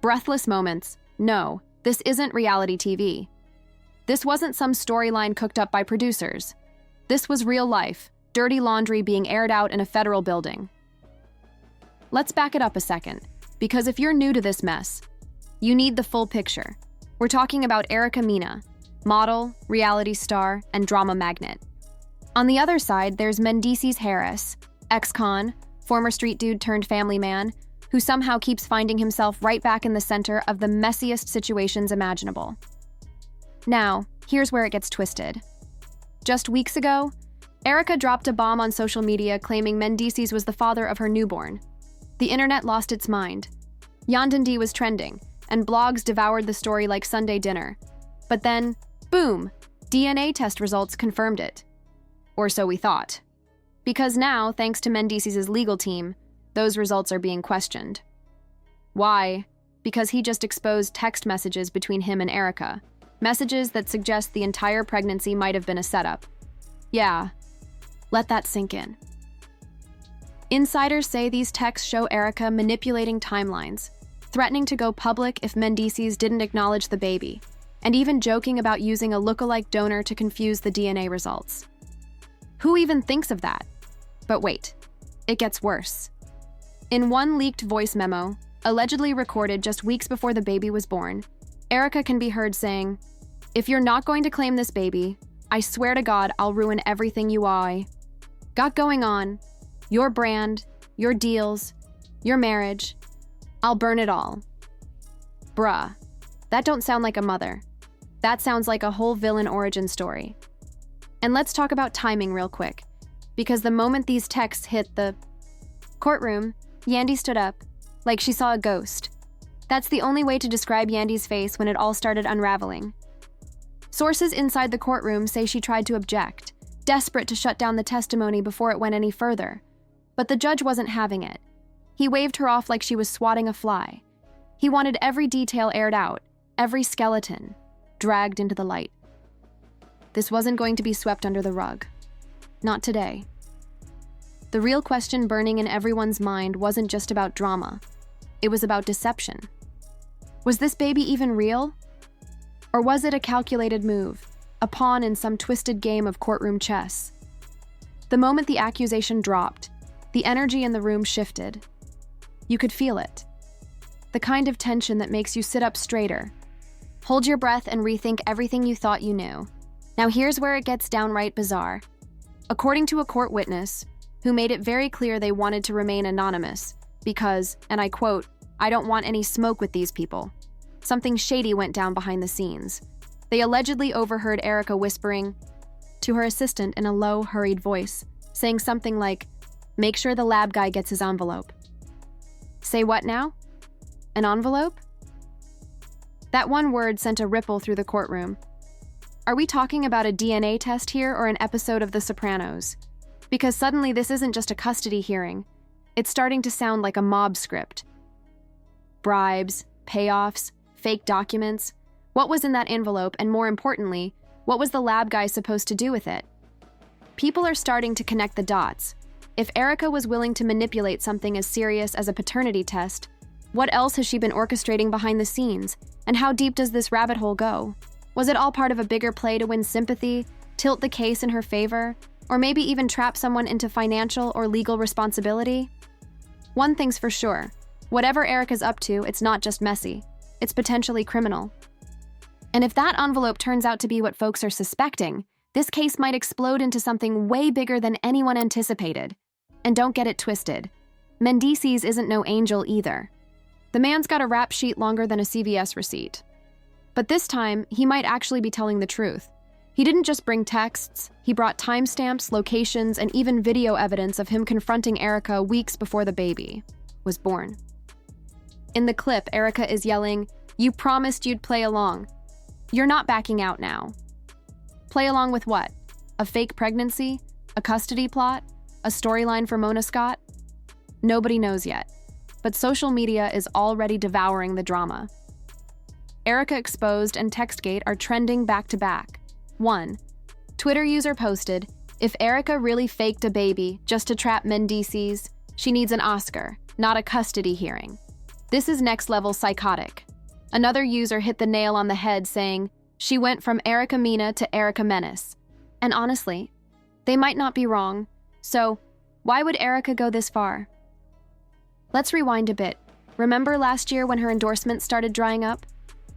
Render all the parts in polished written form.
Breathless moments. No, this isn't reality TV. This wasn't some storyline cooked up by producers. This was real life, dirty laundry being aired out in a federal building. Let's back it up a second, because if you're new to this mess, you need the full picture. We're talking about Erica Mena, model, reality star, and drama magnet. On the other side, there's Mendeecees Harris, ex-con, former street dude turned family man, who somehow keeps finding himself right back in the center of the messiest situations imaginable. Now, here's where it gets twisted. Just weeks ago, Erica dropped a bomb on social media claiming Mendeecees was the father of her newborn. The internet lost its mind. Yandindi was trending, and blogs devoured the story like Sunday dinner. But then, boom, DNA test results confirmed it. Or so we thought. Because now, thanks to Mendeecees' legal team, those results are being questioned. Why? Because he just exposed text messages between him and Erica. Messages that suggest the entire pregnancy might have been a setup. Yeah, let that sink in. Insiders say these texts show Erica manipulating timelines, threatening to go public if Mendeecees didn't acknowledge the baby, and even joking about using a lookalike donor to confuse the DNA results. Who even thinks of that? But wait, it gets worse. In one leaked voice memo, allegedly recorded just weeks before the baby was born, Erica can be heard saying, "If you're not going to claim this baby, I swear to God I'll ruin everything you got going on, your brand, your deals, your marriage. I'll burn it all." Bruh, that don't sound like a mother. That sounds like a whole villain origin story. And let's talk about timing real quick, because the moment these texts hit the courtroom, Yandy stood up, like she saw a ghost. That's the only way to describe Yandy's face when it all started unraveling. Sources inside the courtroom say she tried to object, desperate to shut down the testimony before it went any further. But the judge wasn't having it. He waved her off like she was swatting a fly. He wanted every detail aired out, every skeleton dragged into the light. This wasn't going to be swept under the rug. Not today. The real question burning in everyone's mind wasn't just about drama. It was about deception. Was this baby even real? Or was it a calculated move, a pawn in some twisted game of courtroom chess? The moment the accusation dropped, the energy in the room shifted. You could feel it. The kind of tension that makes you sit up straighter, hold your breath, and rethink everything you thought you knew. Now here's where it gets downright bizarre. According to a court witness, who made it very clear they wanted to remain anonymous because, and I quote, "I don't want any smoke with these people," something shady went down behind the scenes. They allegedly overheard Erica whispering to her assistant in a low, hurried voice, saying something like, "Make sure the lab guy gets his envelope." Say what now? An envelope? That one word sent a ripple through the courtroom. Are we talking about a DNA test here or an episode of The Sopranos? Because suddenly this isn't just a custody hearing. It's starting to sound like a mob script. Bribes, payoffs, fake documents. What was in that envelope, and more importantly, what was the lab guy supposed to do with it? People are starting to connect the dots. If Erica was willing to manipulate something as serious as a paternity test, what else has she been orchestrating behind the scenes? And how deep does this rabbit hole go? Was it all part of a bigger play to win sympathy, tilt the case in her favor, or maybe even trap someone into financial or legal responsibility? One thing's for sure, whatever Erica's up to, it's not just messy, it's potentially criminal. And if that envelope turns out to be what folks are suspecting, this case might explode into something way bigger than anyone anticipated. And don't get it twisted, Mendeecees isn't no angel either. The man's got a rap sheet longer than a CVS receipt. But this time, he might actually be telling the truth. He didn't just bring texts, he brought timestamps, locations, and even video evidence of him confronting Erica weeks before the baby was born. In the clip, Erica is yelling, "You promised you'd play along. You're not backing out now." Play along with what? A fake pregnancy? A custody plot? A storyline for Mona Scott? Nobody knows yet, but social media is already devouring the drama. Erica Exposed and Textgate are trending back to back. 1. Twitter user posted, "If Erica really faked a baby just to trap Mendeecees, she needs an Oscar, not a custody hearing." This is next-level psychotic. Another user hit the nail on the head saying, she went from Erica Mena to Erica Menace. And honestly, they might not be wrong, so why would Erica go this far? Let's rewind a bit. Remember last year when her endorsements started drying up?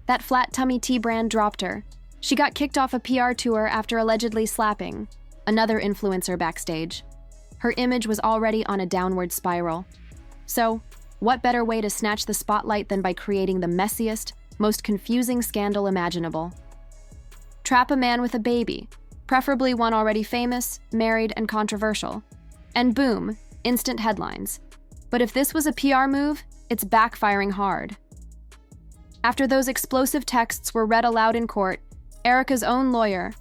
That flat tummy tea brand dropped her. She got kicked off a PR tour after allegedly slapping another influencer backstage. Her image was already on a downward spiral. So, what better way to snatch the spotlight than by creating the messiest, most confusing scandal imaginable? Trap a man with a baby, preferably one already famous, married, and controversial. And boom, instant headlines. But if this was a PR move, it's backfiring hard. After those explosive texts were read aloud in court, Erica's own lawyer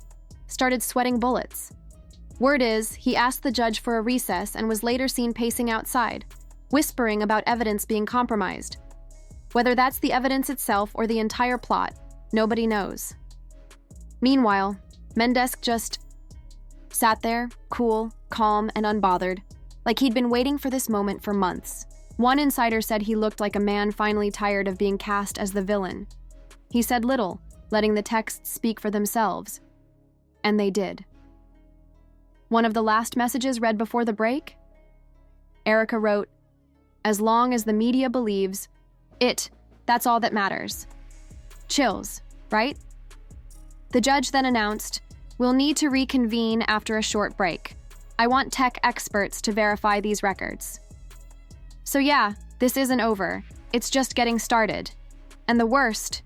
started sweating bullets. Word is, he asked the judge for a recess and was later seen pacing outside, whispering about evidence being compromised. Whether that's the evidence itself or the entire plot, nobody knows. Meanwhile, Mendeecees just sat there, cool, calm, and unbothered, like he'd been waiting for this moment for months. One insider said he looked like a man finally tired of being cast as the villain. He said little, letting the texts speak for themselves. And they did. One of the last messages read before the break? Erica wrote, "As long as the media believes that's all that matters." Chills, right? The judge then announced, "We'll need to reconvene after a short break. I want tech experts to verify these records." So yeah, this isn't over. It's just getting started. And the worst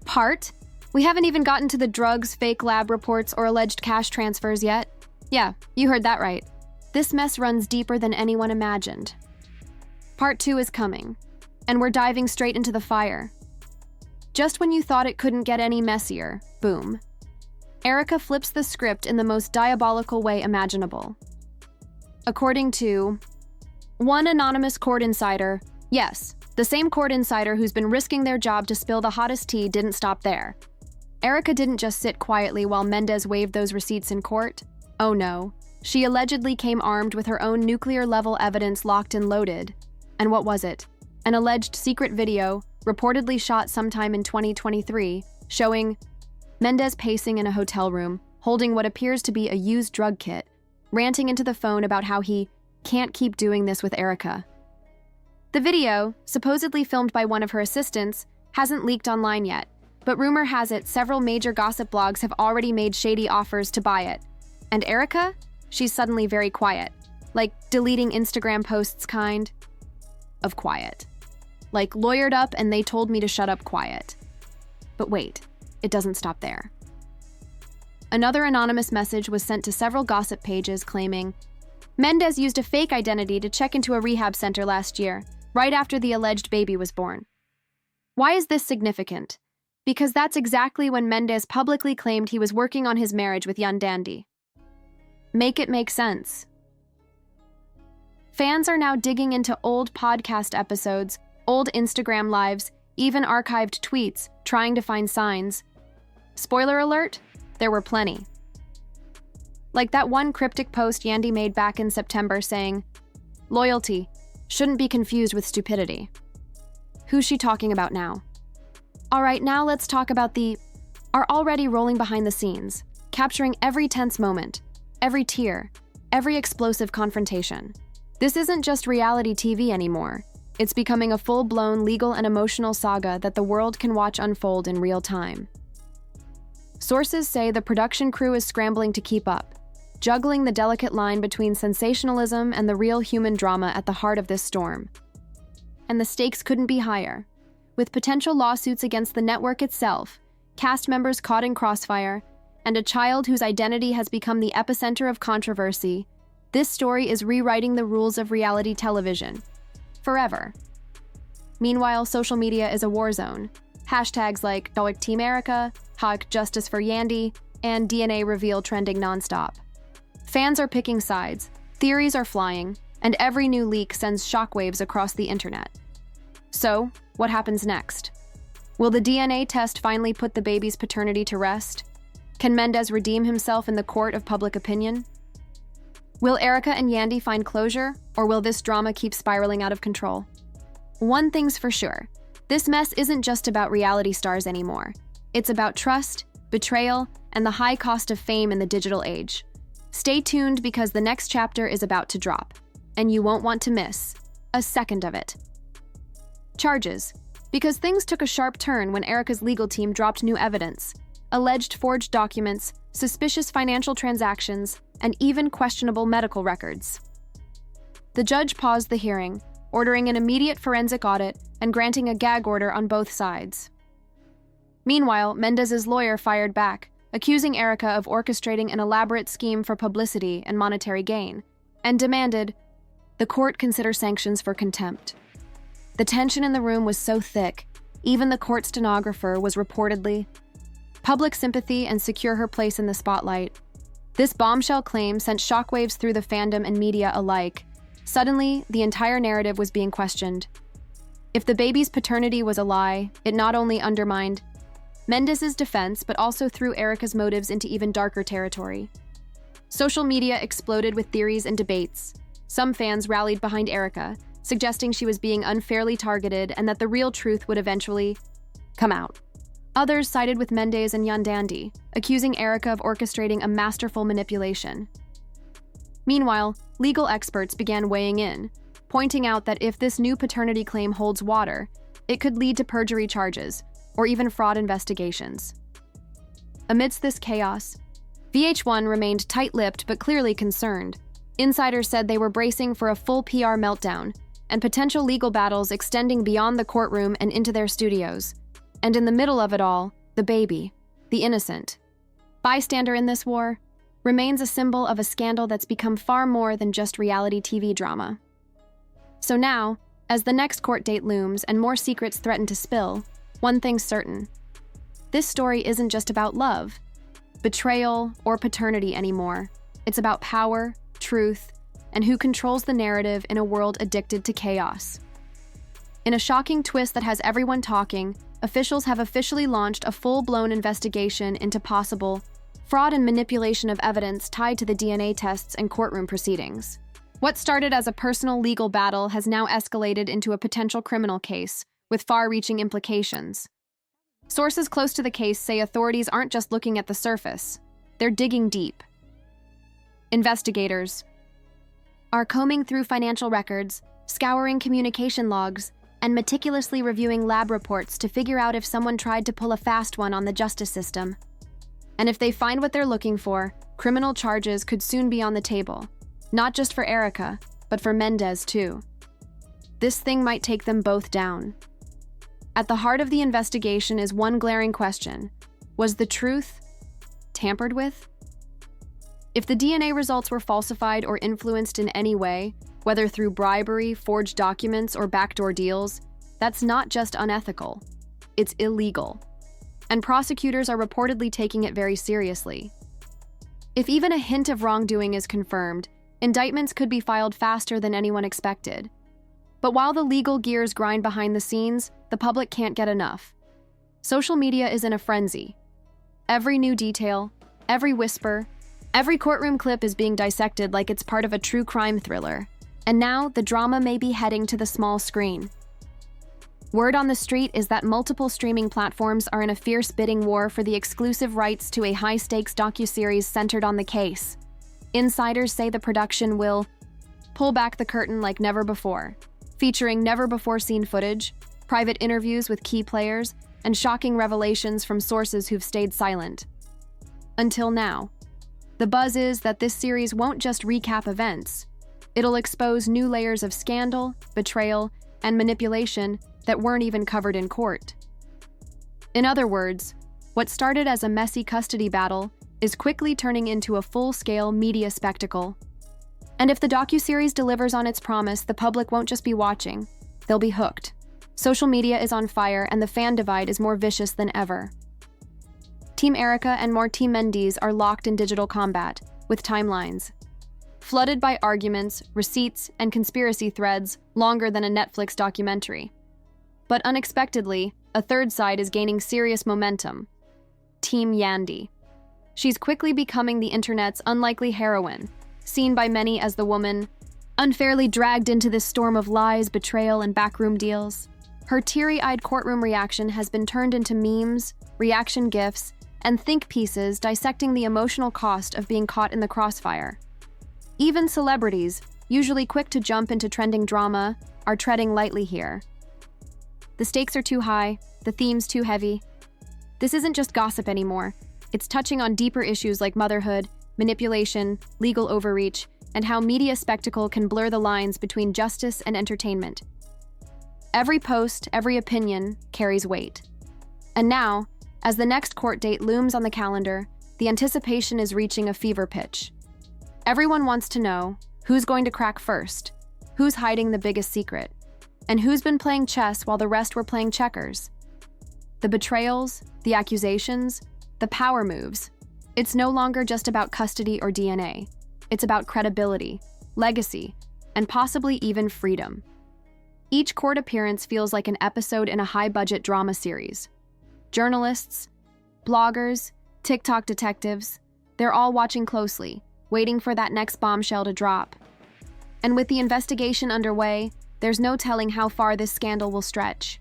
part? We haven't even gotten to the drugs, fake lab reports, or alleged cash transfers yet. Yeah, you heard that right. This mess runs deeper than anyone imagined. Part 2 is coming, and we're diving straight into the fire. Just when you thought it couldn't get any messier, boom. Erica flips the script in the most diabolical way imaginable. According to one anonymous court insider, yes, the same court insider who's been risking their job to spill the hottest tea didn't stop there. Erica didn't just sit quietly while Mendeecees waved those receipts in court. Oh no, she allegedly came armed with her own nuclear-level evidence locked and loaded. And what was it? An alleged secret video, reportedly shot sometime in 2023, showing Mendeecees pacing in a hotel room, holding what appears to be a used drug kit, ranting into the phone about how he can't keep doing this with Erica. The video, supposedly filmed by one of her assistants, hasn't leaked online yet, but rumor has it several major gossip blogs have already made shady offers to buy it. And Erica? She's suddenly very quiet. Like deleting Instagram posts kind of quiet. Like lawyered up and they told me to shut up quiet. But wait, it doesn't stop there. Another anonymous message was sent to several gossip pages claiming Mendeecees used a fake identity to check into a rehab center last year, right after the alleged baby was born. Why is this significant? Because that's exactly when Mendeecees publicly claimed he was working on his marriage with Young Dandy. Make it make sense. Fans are now digging into old podcast episodes, old Instagram lives, even archived tweets, trying to find signs. Spoiler alert, there were plenty. Like that one cryptic post Yandy made back in September saying, "Loyalty shouldn't be confused with stupidity." Who's she talking about now? All right, now let's talk about are already rolling behind the scenes, capturing every tense moment, every tear, every explosive confrontation. This isn't just reality TV anymore. It's becoming a full-blown legal and emotional saga that the world can watch unfold in real time. Sources say the production crew is scrambling to keep up, juggling the delicate line between sensationalism and the real human drama at the heart of this storm. And the stakes couldn't be higher. With potential lawsuits against the network itself, cast members caught in crossfire, and a child whose identity has become the epicenter of controversy, this story is rewriting the rules of reality television. Forever. Meanwhile, social media is a war zone. Hashtags like #Team Erica, #Justice for Yandy, and DNA reveal trending nonstop. Fans are picking sides, theories are flying, and every new leak sends shockwaves across the internet. So, what happens next? Will the DNA test finally put the baby's paternity to rest? Can Mendeecees redeem himself in the court of public opinion? Will Erica and Yandy find closure, or will this drama keep spiraling out of control? One thing's for sure, This mess isn't just about reality stars anymore. It's about trust, betrayal, and the high cost of fame in the digital age. Stay tuned because the next chapter is about to drop, and you won't want to miss a second of it. Charges. Because things took a sharp turn when Erica's legal team dropped new evidence, alleged forged documents, suspicious financial transactions, and even questionable medical records. The judge paused the hearing, ordering an immediate forensic audit and granting a gag order on both sides. Meanwhile, Mendeecees' lawyer fired back, accusing Erica of orchestrating an elaborate scheme for publicity and monetary gain, and demanded the court consider sanctions for contempt. The tension in the room was so thick, even the court stenographer was reportedly public sympathy and secure her place in the spotlight. This bombshell claim sent shockwaves through the fandom and media alike. Suddenly, the entire narrative was being questioned. If the baby's paternity was a lie, it not only undermined Mendeecees' defense, but also threw Erica's motives into even darker territory. Social media exploded with theories and debates. Some fans rallied behind Erica, suggesting she was being unfairly targeted and that the real truth would eventually come out. Others sided with Mendeecees and Yandandi, accusing Erica of orchestrating a masterful manipulation. Meanwhile, legal experts began weighing in, pointing out that if this new paternity claim holds water, it could lead to perjury charges, or even fraud investigations. Amidst this chaos, VH1 remained tight-lipped but clearly concerned. Insiders said they were bracing for a full PR meltdown and potential legal battles extending beyond the courtroom and into their studios. And in the middle of it all, the baby, the innocent bystander in this war, remains a symbol of a scandal that's become far more than just reality TV drama. So now, as the next court date looms and more secrets threaten to spill, one thing's certain. This story isn't just about love, betrayal, or paternity anymore. It's about power, truth, and who controls the narrative in a world addicted to chaos. In a shocking twist that has everyone talking, officials have officially launched a full-blown investigation into possible fraud and manipulation of evidence tied to the DNA tests and courtroom proceedings. What started as a personal legal battle has now escalated into a potential criminal case, with far-reaching implications. Sources close to the case say authorities aren't just looking at the surface, they're digging deep. Investigators are combing through financial records, scouring communication logs, and meticulously reviewing lab reports to figure out if someone tried to pull a fast one on the justice system. And if they find what they're looking for, criminal charges could soon be on the table, not just for Erica, but for Mendeecees too. This thing might take them both down. At the heart of the investigation is one glaring question: was the truth tampered with? If the DNA results were falsified or influenced in any way, whether through bribery, forged documents, or backdoor deals, that's not just unethical, it's illegal. And prosecutors are reportedly taking it very seriously. If even a hint of wrongdoing is confirmed, indictments could be filed faster than anyone expected. But while the legal gears grind behind the scenes, the public can't get enough. Social media is in a frenzy. Every new detail, every whisper, every courtroom clip is being dissected like it's part of a true crime thriller. And now, the drama may be heading to the small screen. Word on the street is that multiple streaming platforms are in a fierce bidding war for the exclusive rights to a high-stakes docuseries centered on the case. Insiders say the production will pull back the curtain like never before, featuring never-before-seen footage, private interviews with key players, and shocking revelations from sources who've stayed silent. Until now. The buzz is that this series won't just recap events. It'll expose new layers of scandal, betrayal, and manipulation that weren't even covered in court. In other words, what started as a messy custody battle is quickly turning into a full-scale media spectacle. And if the docuseries delivers on its promise, the public won't just be watching, they'll be hooked. Social media is on fire, and the fan divide is more vicious than ever. Team Erica and more Team Mendeecees are locked in digital combat, with timelines flooded by arguments, receipts, and conspiracy threads longer than a Netflix documentary. But unexpectedly, a third side is gaining serious momentum: Team Yandi. She's quickly becoming the internet's unlikely heroine, seen by many as the woman unfairly dragged into this storm of lies, betrayal, and backroom deals. Her teary-eyed courtroom reaction has been turned into memes, reaction GIFs, and think pieces dissecting the emotional cost of being caught in the crossfire. Even celebrities, usually quick to jump into trending drama, are treading lightly here. The stakes are too high, the themes too heavy. This isn't just gossip anymore. It's touching on deeper issues like motherhood, manipulation, legal overreach, and how media spectacle can blur the lines between justice and entertainment. Every post, every opinion carries weight. And now, as the next court date looms on the calendar, the anticipation is reaching a fever pitch. Everyone wants to know who's going to crack first, who's hiding the biggest secret, and who's been playing chess while the rest were playing checkers. The betrayals, the accusations, the power moves. It's no longer just about custody or DNA. It's about credibility, legacy, and possibly even freedom. Each court appearance feels like an episode in a high-budget drama series. Journalists, bloggers, TikTok detectives, they're all watching closely, waiting for that next bombshell to drop. And with the investigation underway, there's no telling how far this scandal will stretch.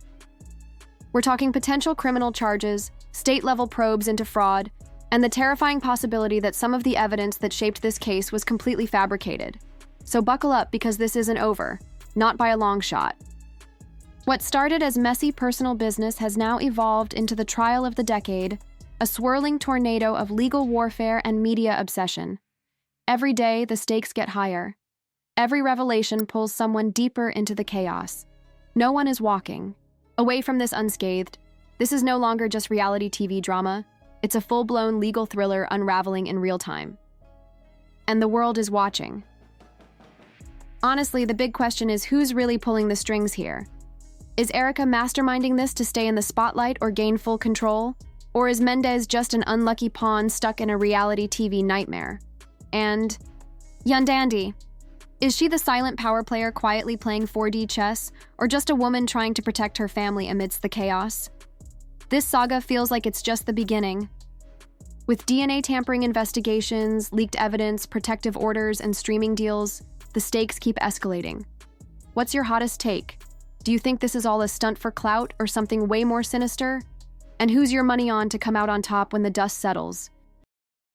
We're talking potential criminal charges, state-level probes into fraud, and the terrifying possibility that some of the evidence that shaped this case was completely fabricated. So buckle up, because this isn't over, not by a long shot. What started as messy personal business has now evolved into the trial of the decade, a swirling tornado of legal warfare and media obsession. Every day, the stakes get higher. Every revelation pulls someone deeper into the chaos. No one is walking away from this unscathed. This is no longer just reality TV drama. It's a full-blown legal thriller unraveling in real time. And the world is watching. Honestly, the big question is, who's really pulling the strings here? Is Erica masterminding this to stay in the spotlight or gain full control? Or is Mendeecees just an unlucky pawn stuck in a reality TV nightmare? And Yandandi, is she the silent power player quietly playing 4D chess, or just a woman trying to protect her family amidst the chaos? This saga feels like it's just the beginning. With DNA tampering investigations, leaked evidence, protective orders, and streaming deals, the stakes keep escalating. What's your hottest take? Do you think this is all a stunt for clout or something way more sinister? And who's your money on to come out on top when the dust settles?